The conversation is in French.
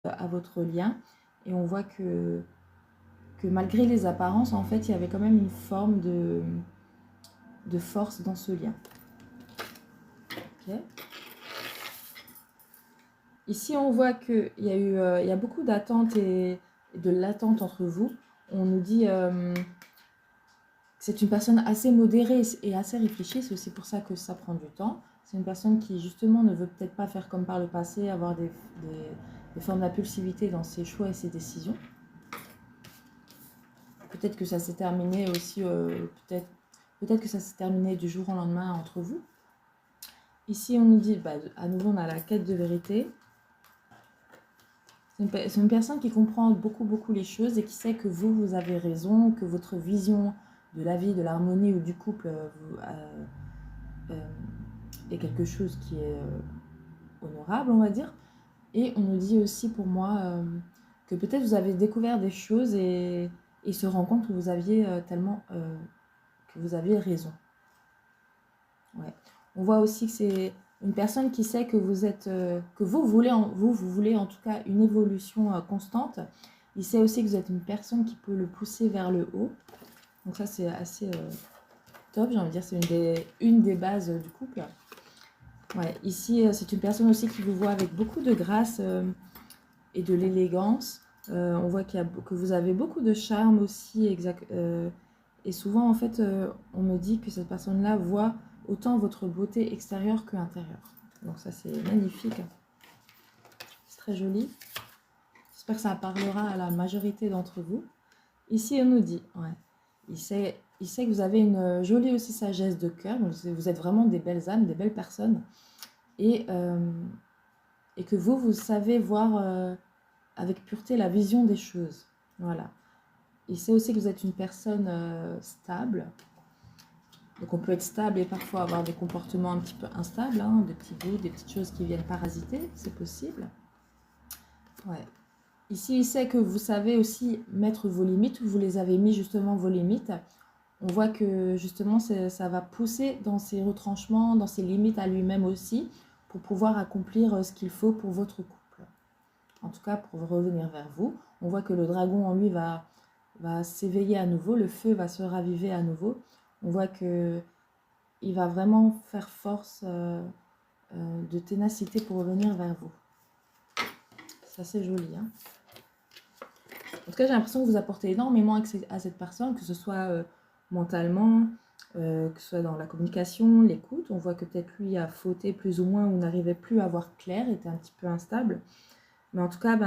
à votre lien. Et on voit que malgré les apparences, en fait, il y avait quand même une forme de force dans ce lien. Okay. Ici, on voit qu'il y a beaucoup d'attentes et de l'attente entre vous. On nous dit que c'est une personne assez modérée et assez réfléchie. C'est aussi pour ça que ça prend du temps. C'est une personne qui, justement, ne veut peut-être pas faire comme par le passé, avoir des formes d'impulsivité dans ses choix et ses décisions. Peut-être que ça s'est terminé aussi, peut-être que ça s'est terminé du jour au lendemain entre vous. Ici, on nous dit, à nouveau, on a la quête de vérité. C'est une personne qui comprend beaucoup les choses et qui sait que vous avez raison, que votre vision de la vie, de l'harmonie ou du couple est quelque chose qui est honorable, on va dire. Et on nous dit aussi pour moi que peut-être vous avez découvert des choses et se rend compte que vous aviez que vous aviez raison. Ouais. On voit aussi que c'est une personne qui sait que vous êtes, que vous voulez en tout cas une évolution constante. Il sait aussi que vous êtes une personne qui peut le pousser vers le haut. Donc ça c'est assez top, j'ai envie de dire, c'est une des bases du couple. Ouais. Ici c'est une personne aussi qui vous voit avec beaucoup de grâce et de l'élégance. On voit que vous avez beaucoup de charme aussi, et souvent en fait on me dit que cette personne-là voit autant votre beauté extérieure que intérieure. Donc ça c'est magnifique. C'est très joli. J'espère que ça parlera à la majorité d'entre vous. Ici on nous dit, ouais, il sait que vous avez une jolie aussi sagesse de cœur. Vous êtes vraiment des belles âmes, des belles personnes. Et que vous savez voir avec pureté la vision des choses. Voilà. Il sait aussi que vous êtes une personne stable. Donc on peut être stable et parfois avoir des comportements un petit peu instables, hein, des petits bouts, des petites choses qui viennent parasiter, c'est possible. Ouais. Ici, il sait que vous savez aussi mettre vos limites, vous les avez mis justement vos limites. On voit que justement ça va pousser dans ses retranchements, dans ses limites à lui-même aussi, pour pouvoir accomplir ce qu'il faut pour votre couple. En tout cas, pour revenir vers vous. On voit que le dragon en lui va s'éveiller à nouveau, le feu va se raviver à nouveau. On voit que il va vraiment faire force de ténacité pour revenir vers vous. C'est assez joli. Hein. En tout cas, j'ai l'impression que vous apportez énormément à cette personne, que ce soit mentalement, que ce soit dans la communication, l'écoute. On voit que peut-être lui a fauté plus ou moins ou n'arrivait plus à voir clair, était un petit peu instable. Mais en tout cas,